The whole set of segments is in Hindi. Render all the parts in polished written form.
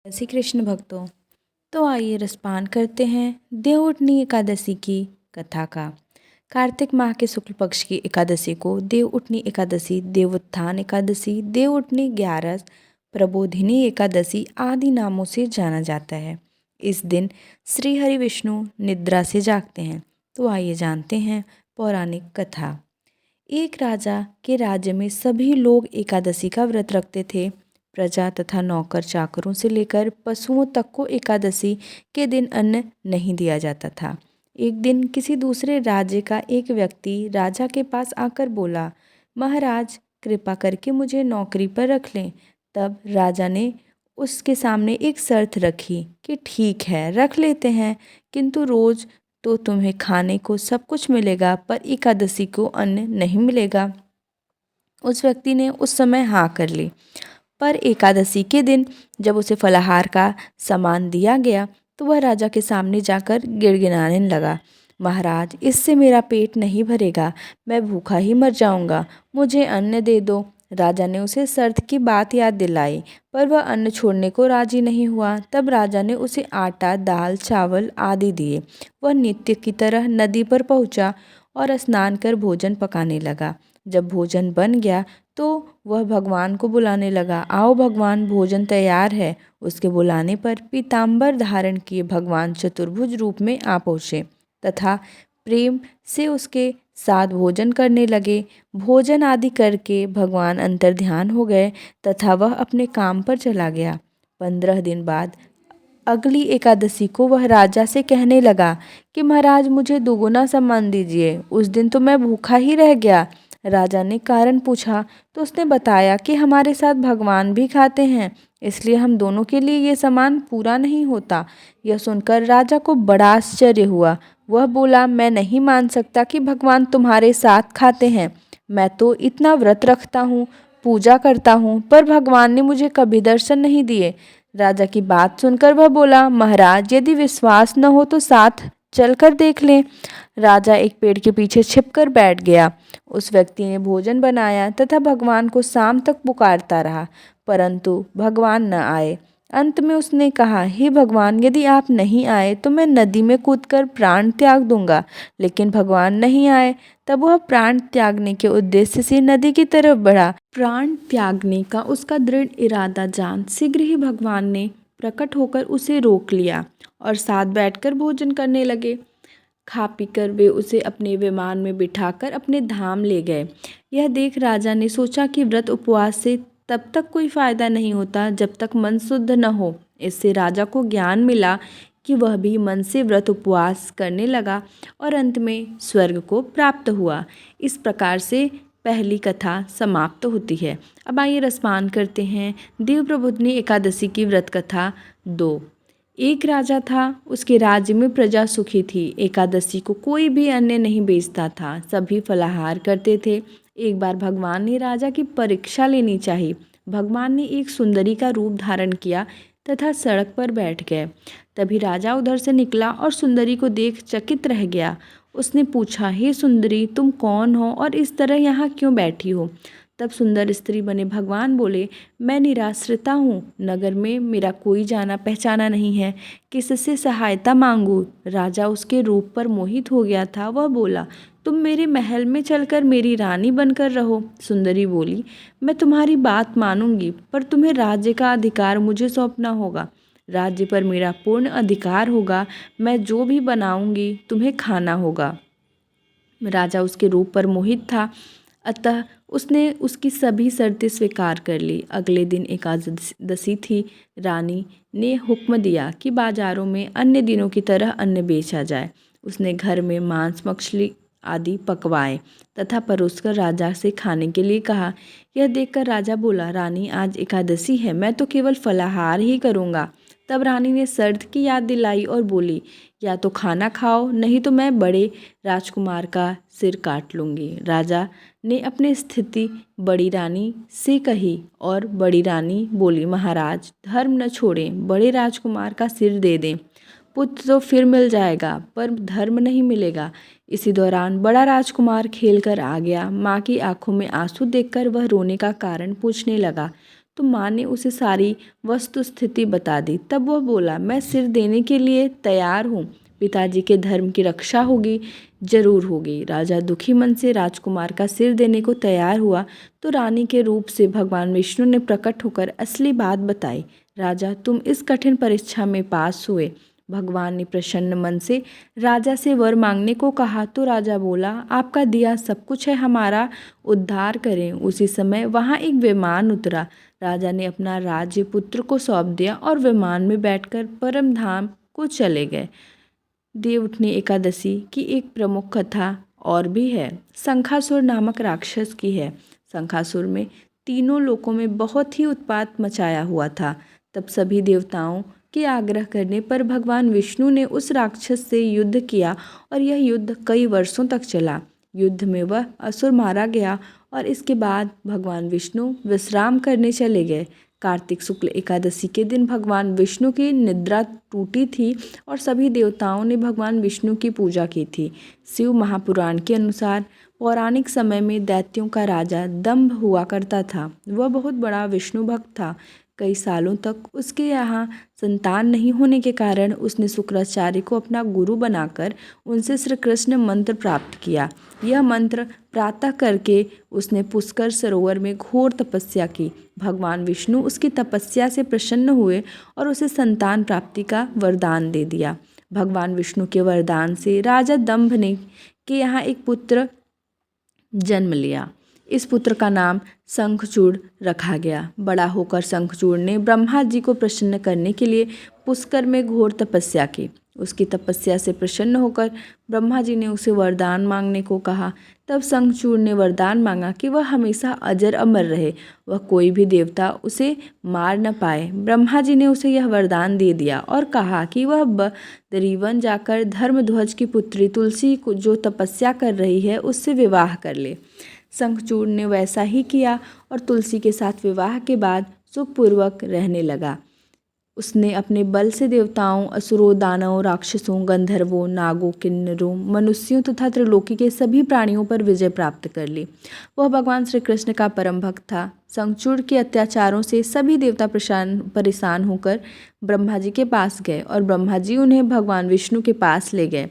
श्री कृष्ण भक्तों, तो आइए रसपान करते हैं देवउठनी एकादशी की कथा का। कार्तिक माह के शुक्ल पक्ष की एकादशी को देवउठनी एकादशी, देवोत्थान एकादशी, देवउठनी 11, प्रबोधिनी एकादशी आदि नामों से जाना जाता है। इस दिन श्री हरि विष्णु निद्रा से जागते हैं। तो आइए जानते हैं पौराणिक कथा। एक राजा के राज्य में सभी लोग एकादशी का व्रत रखते थे। प्रजा तथा नौकर चाकरों से लेकर पशुओं तक को एकादशी के दिन अन्न नहीं दिया जाता था। एक दिन किसी दूसरे राज्य का एक व्यक्ति राजा के पास आकर बोला, महाराज कृपा करके मुझे नौकरी पर रख लें। तब राजा ने उसके सामने एक शर्त रखी कि ठीक है रख लेते हैं, किंतु रोज तो तुम्हें खाने को सब कुछ मिलेगा पर एकादशी को अन्न नहीं मिलेगा। उस व्यक्ति ने उस समय हाँ कर ली। पर एकादशी के दिन जब उसे फलाहार का सामान दिया गया तो वह राजा के सामने जाकर गिड़गिड़ाने लगा, महाराज इससे मेरा पेट नहीं भरेगा, मैं भूखा ही मर जाऊंगा, मुझे अन्न दे दो। राजा ने उसे शर्त की बात याद दिलाई पर वह अन्न छोड़ने को राजी नहीं हुआ। तब राजा ने उसे आटा, दाल, चावल आदि दिए। वह नित्य की तरह नदी पर पहुंचा और स्नान कर भोजन पकाने लगा। जब भोजन बन गया तो वह भगवान को बुलाने लगा, आओ भगवान भोजन तैयार है। उसके बुलाने पर पीताम्बर धारण किए भगवान चतुर्भुज रूप में आ पहुँचे तथा प्रेम से उसके साथ भोजन करने लगे। भोजन आदि करके भगवान अंतर्ध्यान हो गए तथा वह अपने काम पर चला गया। 15 दिन बाद अगली एकादशी को वह राजा से कहने लगा कि महाराज मुझे दुगुना सम्मान दीजिए, उस दिन तो मैं भूखा ही रह गया। राजा ने कारण पूछा तो उसने बताया कि हमारे साथ भगवान भी खाते हैं, इसलिए हम दोनों के लिए ये सामान पूरा नहीं होता। यह सुनकर राजा को बड़ा आश्चर्य हुआ। वह बोला, मैं नहीं मान सकता कि भगवान तुम्हारे साथ खाते हैं। मैं तो इतना व्रत रखता हूँ, पूजा करता हूँ, पर भगवान ने मुझे कभी दर्शन नहीं दिए। राजा की बात सुनकर वह बोला, महाराज यदि विश्वास न हो तो साथ चलकर देख लें। राजा एक पेड़ के पीछे छिपकर बैठ गया। उस व्यक्ति ने भोजन बनाया तथा भगवान को शाम तक पुकारता रहा, परंतु भगवान न आए। अंत में उसने कहा, हे भगवान यदि आप नहीं आए तो मैं नदी में कूदकर प्राण त्याग दूंगा। लेकिन भगवान नहीं आए। तब वह प्राण त्यागने के उद्देश्य से नदी की तरफ बढ़ा। प्राण त्यागने का उसका दृढ़ इरादा जान शीघ्र ही भगवान ने प्रकट होकर उसे रोक लिया और साथ बैठकर भोजन करने लगे। खा पीकर वे उसे अपने विमान में बिठाकर अपने धाम ले गए। यह देख राजा ने सोचा कि व्रत उपवास से तब तक कोई फायदा नहीं होता जब तक मन शुद्ध न हो। इससे राजा को ज्ञान मिला कि वह भी मन से व्रत उपवास करने लगा और अंत में स्वर्ग को प्राप्त हुआ। इस प्रकार से पहली कथा समाप्त होती है। अब आइए रसपान करते हैं देव प्रबोधिनी एकादशी की व्रत कथा 2। एक राजा था, उसके राज्य में प्रजा सुखी थी। एकादशी को कोई भी अन्न नहीं बेचता था, सभी फलाहार करते थे। एक बार भगवान ने राजा की परीक्षा लेनी चाहिए। भगवान ने एक सुंदरी का रूप धारण किया तथा सड़क पर बैठ गए। तभी राजा उधर से निकला और सुंदरी को देख चकित रह गया। उसने पूछा, हे सुंदरी तुम कौन हो और इस तरह यहाँ क्यों बैठी हो? तब सुंदर स्त्री बने भगवान बोले, मैं निराश्रिता हूँ, नगर में मेरा कोई जाना पहचाना नहीं है, किससे सहायता मांगूं? राजा उसके रूप पर मोहित हो गया था। वह बोला, तुम मेरे महल में चलकर मेरी रानी बनकर रहो। सुंदरी बोली, मैं तुम्हारी बात मानूंगी, पर तुम्हें राज्य का अधिकार मुझे सौंपना होगा। राज्य पर मेरा पूर्ण अधिकार होगा, मैं जो भी बनाऊंगी तुम्हें खाना होगा। राजा उसके रूप पर मोहित था, अतः उसने उसकी सभी शर्तें स्वीकार कर ली। अगले दिन एकादशी थी। रानी ने हुक्म दिया कि बाजारों में अन्य दिनों की तरह अन्न बेचा जाए। उसने घर में मांस, मछली आदि पकवाए तथा परोसकर राजा से खाने के लिए कहा। यह देखकर राजा बोला, रानी आज एकादशी है, मैं तो केवल फलाहार ही करूँगा। तब रानी ने शर्त की याद दिलाई और बोली, या तो खाना खाओ, नहीं तो मैं बड़े राजकुमार का सिर काट लूँगी। राजा ने अपनी स्थिति बड़ी रानी से कही और बड़ी रानी बोली, महाराज धर्म न छोड़ें, बड़े राजकुमार का सिर दे दें। पुत्र तो फिर मिल जाएगा पर धर्म नहीं मिलेगा। इसी दौरान बड़ा राजकुमार खेल कर आ गया। माँ की आंखों में आंसू देखकर वह रोने का कारण पूछने लगा। तो माँ ने उसे सारी वस्तु स्थिति बता दी। तब वह बोला, मैं सिर देने के लिए तैयार हूँ। पिताजी के धर्म की रक्षा होगी, जरूर होगी। राजा दुखी मन से राजकुमार का सिर देने को तैयार हुआ तो रानी के रूप से भगवान विष्णु ने प्रकट होकर असली बात बताई। राजा, तुम इस कठिन परीक्षा में पास हुए। भगवान ने प्रसन्न मन से राजा से वर मांगने को कहा तो राजा बोला, आपका दिया सब कुछ है, हमारा उद्धार करें। उसी समय वहाँ एक विमान उतरा। राजा ने अपना राज्य पुत्र को सौंप दिया और विमान में बैठकर परम धाम को चले गए। देवउठनी एकादशी की एक प्रमुख कथा और भी है। शंखासुर नामक राक्षस की है। शंखासुर में तीनों लोकों में बहुत ही उत्पात मचाया हुआ था। तब सभी देवताओं के आग्रह करने पर भगवान विष्णु ने उस राक्षस से युद्ध किया और यह युद्ध कई वर्षों तक चला। युद्ध में वह असुर मारा गया और इसके बाद भगवान विष्णु विश्राम करने चले गए। कार्तिक शुक्ल एकादशी के दिन भगवान विष्णु की निद्रा टूटी थी और सभी देवताओं ने भगवान विष्णु की पूजा की थी। शिव महापुराण के अनुसार पौराणिक समय में दैत्यों का राजा दंभ हुआ करता था। वह बहुत बड़ा विष्णु भक्त था। कई सालों तक उसके यहाँ संतान नहीं होने के कारण उसने शुक्राचार्य को अपना गुरु बनाकर उनसे श्री कृष्ण मंत्र प्राप्त किया। यह मंत्र प्रातः करके उसने पुष्कर सरोवर में घोर तपस्या की। भगवान विष्णु उसकी तपस्या से प्रसन्न हुए और उसे संतान प्राप्ति का वरदान दे दिया। भगवान विष्णु के वरदान से राजा दंभ ने के यहाँ एक पुत्र जन्म लिया। इस पुत्र का नाम शंखचूड़ रखा गया। बड़ा होकर शंखचूड़ ने ब्रह्मा जी को प्रसन्न करने के लिए पुष्कर में घोर तपस्या की। उसकी तपस्या से प्रसन्न होकर ब्रह्मा जी ने उसे वरदान मांगने को कहा। तब शंखचूड़ ने वरदान मांगा कि वह हमेशा अजर अमर रहे, वह कोई भी देवता उसे मार न पाए। ब्रह्मा जी ने उसे यह वरदान दे दिया और कहा कि वह बद्रीवन जाकर धर्मध्वज की पुत्री तुलसी को जो तपस्या कर रही है उससे विवाह कर ले। शंखचूड़ ने वैसा ही किया और तुलसी के साथ विवाह के बाद सुखपूर्वक रहने लगा। उसने अपने बल से देवताओं, असुरों, दानवों, राक्षसों, गंधर्वों, नागों, किन्नरों, मनुष्यों तथा त्रिलोकी के सभी प्राणियों पर विजय प्राप्त कर ली। वह भगवान श्री कृष्ण का परम भक्त था। शंखचूड़ के अत्याचारों से सभी देवता परेशान होकर ब्रह्मा जी के पास गए और ब्रह्मा जी उन्हें भगवान विष्णु के पास ले गए।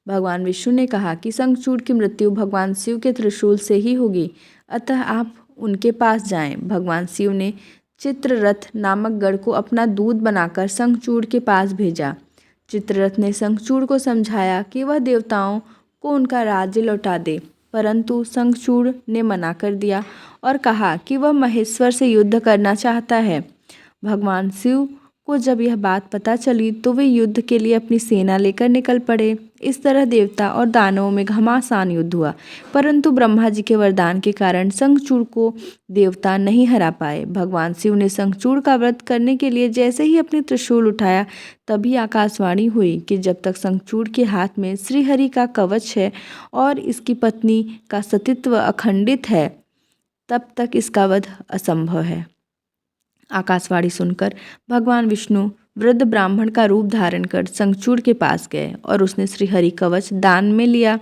भगवान विष्णु ने कहा कि शंखचूड़ की मृत्यु भगवान शिव के त्रिशूल से ही होगी, अतः आप उनके पास जाएं। भगवान शिव ने चित्ररथ नामक गढ़ को अपना दूत बनाकर शंखचूड़ के पास भेजा। चित्ररथ ने शंखचूड़ को समझाया कि वह देवताओं को उनका राज्य लौटा दे, परंतु शंखचूड़ ने मना कर दिया और कहा कि वह महेश्वर से युद्ध करना चाहता है। भगवान शिव को जब यह बात पता चली तो वे युद्ध के लिए अपनी सेना लेकर निकल पड़े। इस तरह देवता और दानवों में घमासान युद्ध हुआ, परंतु ब्रह्मा जी के वरदान के कारण शंखचूड़ को देवता नहीं हरा पाए। भगवान शिव ने शंखचूड़ का वध करने के लिए जैसे ही अपनी त्रिशूल उठाया तभी आकाशवाणी हुई कि जब तक शंखचूड़ के हाथ में श्रीहरि का कवच है और इसकी पत्नी का सतीत्व अखंडित है तब तक इसका वध असंभव है। आकाशवाणी सुनकर भगवान विष्णु वृद्ध ब्राह्मण का रूप धारण कर शंखचूड़ के पास गए और उसने श्रीहरि कवच दान में लिया।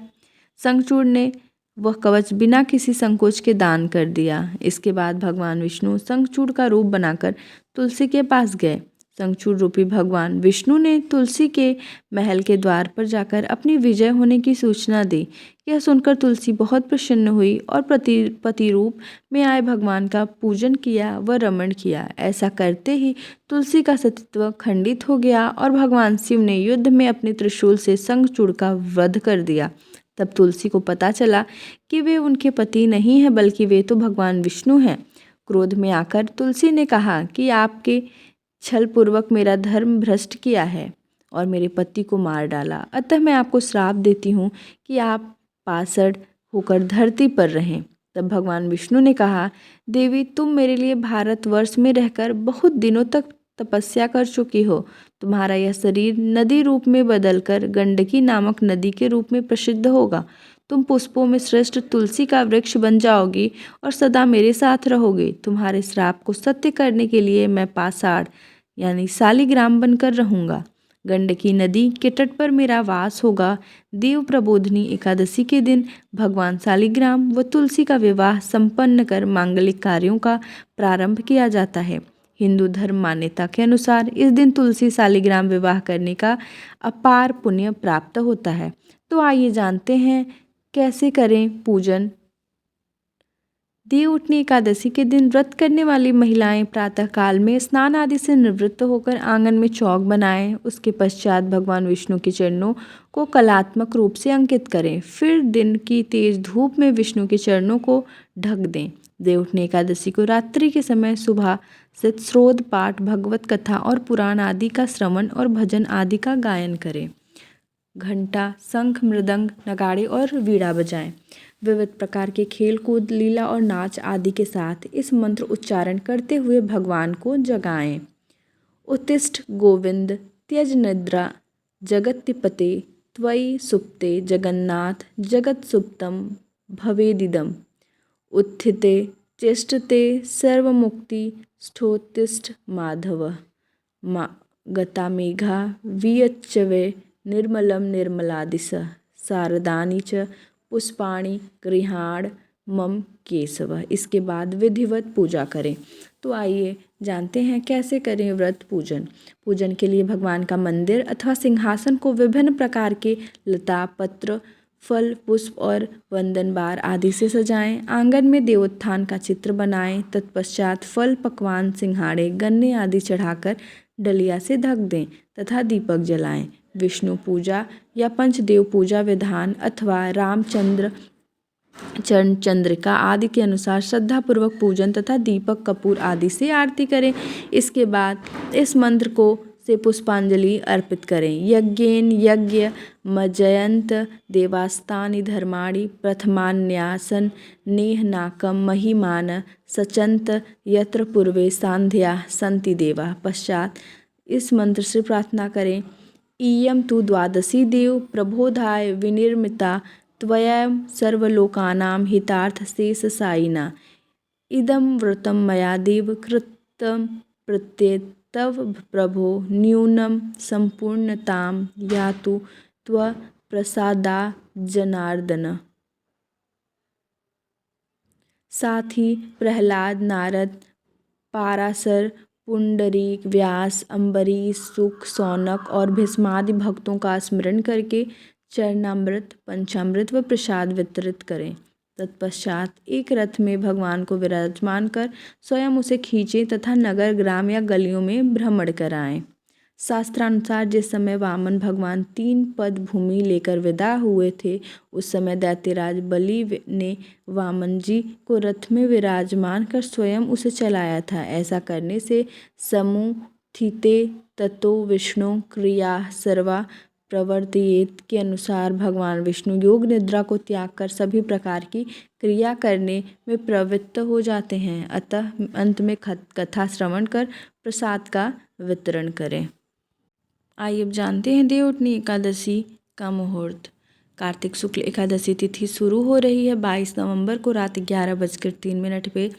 शंखचूड़ ने वह कवच बिना किसी संकोच के दान कर दिया। इसके बाद भगवान विष्णु शंखचूड़ का रूप बनाकर तुलसी के पास गए। शंखचूड़ रूपी भगवान विष्णु ने तुलसी के महल के द्वार पर जाकर अपनी विजय होने की सूचना दी। यह सुनकर तुलसी बहुत प्रसन्न हुई और पति रूप में आए भगवान का पूजन किया व रमण किया। ऐसा करते ही तुलसी का सतीत्व खंडित हो गया और भगवान शिव ने युद्ध में अपने त्रिशूल से शंखचूड़ का वध कर दिया। तब तुलसी को पता चला कि वे उनके पति नहीं हैं बल्कि वे तो भगवान विष्णु हैं। क्रोध में आकर तुलसी ने कहा कि आपके छलपूर्वक मेरा धर्म भ्रष्ट किया है और मेरे पति को मार डाला, अतः मैं आपको श्राप देती हूँ कि आप पासड़ होकर धरती पर रहें। तब भगवान विष्णु ने कहा, देवी तुम मेरे लिए भारतवर्ष में रहकर बहुत दिनों तक तपस्या कर चुकी हो। तुम्हारा यह शरीर नदी रूप में बदलकर गंडकी नामक नदी के रूप में प्रसिद्ध होगा। तुम पुष्पों में श्रेष्ठ तुलसी का वृक्ष बन जाओगी और सदा मेरे साथ रहोगे। तुम्हारे श्राप को सत्य करने के लिए मैं पाषाण यानी शालिग्राम बनकर रहूँगा। गंडकी नदी के तट पर मेरा वास होगा। देव प्रबोधिनी एकादशी के दिन भगवान शालिग्राम व तुलसी का विवाह संपन्न कर मांगलिक कार्यों का प्रारंभ किया जाता है। हिंदू धर्म मान्यता के अनुसार इस दिन तुलसी शालिग्राम विवाह करने का अपार पुण्य प्राप्त होता है। तो आइए जानते हैं कैसे करें पूजन। देवउठनी एकादशी के दिन व्रत करने वाली महिलाएं प्रातः काल में स्नान आदि से निवृत्त होकर आंगन में चौक बनाएं। उसके पश्चात भगवान विष्णु के चरणों को कलात्मक रूप से अंकित करें। फिर दिन की तेज धूप में विष्णु के चरणों को ढक दें। देवउठनी एकादशी को रात्रि के समय सुबह से स्रोत पाठ, भगवत कथा और पुराण आदि का श्रवण और भजन आदि का गायन करें। घंटा, शंख, मृदंग, नगाड़े और वीणा बजाएं। विविध प्रकार के खेल कूद, लीला और नाच आदि के साथ इस मंत्र उच्चारण करते हुए भगवान को जगाएं। उत्तिष्ठ गोविंद त्यज निद्रा जगत्पते त्वयि सुप्ते जगन्नाथ जगत सुप्तम भवेदिदम। उत्थिते चेष्टते सर्वमुक्ति स्ठोत्तिष्ठ माधव। गता मेघा वियच्चवे निर्मलम निर्मलादिश शारदानि च पुष्पाणि गृहाण मम केशव। इसके बाद विधिवत पूजा करें। तो आइए जानते हैं कैसे करें व्रत पूजन। पूजन के लिए भगवान का मंदिर अथवा सिंहासन को विभिन्न प्रकार के लता, पत्र, फल, पुष्प और वंदन बार आदि से सजाएं। आंगन में देवोत्थान का चित्र बनाएं। तत्पश्चात फल, पकवान, सिंघाड़े, गन्ने आदि चढ़ाकर डलिया से ढक दें तथा दीपक जलाएं। विष्णु पूजा या पंचदेव पूजा विधान अथवा रामचंद्र चंद्रिका आदि के अनुसार श्रद्धापूर्वक पूजन तथा दीपक, कपूर आदि से आरती करें। इसके बाद इस मंत्र को से पुष्पांजलि अर्पित करें। यज्ञेन यज्ञ मज्जयन्त देवास्तानि धर्माणि प्रथमान्यासन नेहनाकम महिमान सचंत यत्र पूर्वे सांध्या सन्ति देवा। पश्चात इस मंत्र से प्रार्थना करें। इयं तु द्वादशी देव प्रबोधाय विनिर्मिता त्वयं सर्वलोकानां हितार्थशेषसायिना। इदं व्रतं मया देव कृतं प्रत्येतव प्रभो न्यूनं संपूर्णतां यातु त्वप्रसादा जनार्दन। साथ ही प्रहलाद, नारद, पाराशर, पुंडरीक, व्यास, अम्बरीश, सुक, सौनक और भीष्मादि भक्तों का स्मरण करके चरणामृत, पंचामृत व प्रसाद वितरित करें। तत्पश्चात एक रथ में भगवान को विराजमान कर स्वयं उसे खींचें तथा नगर, ग्राम या गलियों में भ्रमण कराएं। शास्त्रानुसार जिस समय वामन भगवान 3 पद भूमि लेकर विदा हुए थे, उस समय दैत्यराज बलि ने वामन जी को रथ में विराजमान कर स्वयं उसे चलाया था। ऐसा करने से समुत्थिते ततो विष्णु क्रिया सर्वा प्रवर्तयेत के अनुसार भगवान विष्णु योग निद्रा को त्याग कर सभी प्रकार की क्रिया करने में प्रवृत्त हो जाते हैं। अतः अंत में कथा श्रवण कर प्रसाद का वितरण करें। आइए अब जानते हैं देवउठनी एकादशी का मुहूर्त। कार्तिक शुक्ल एकादशी तिथि शुरू हो रही है 22 नवंबर को रात 11:03 पे।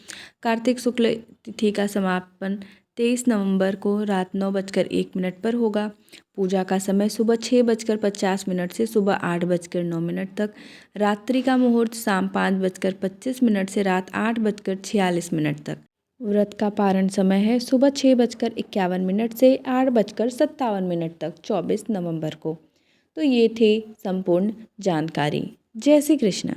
कार्तिक शुक्ल तिथि का समापन 23 नवंबर को रात 9:01 पर होगा। पूजा का समय सुबह 6:50 से सुबह 8:09 तक। रात्रि का मुहूर्त शाम 5:25 से रात 8:46 तक। व्रत का पारण समय है सुबह 6:51 से 8:57 तक 24 नवंबर को। तो ये थे संपूर्ण जानकारी। जय श्री कृष्ण।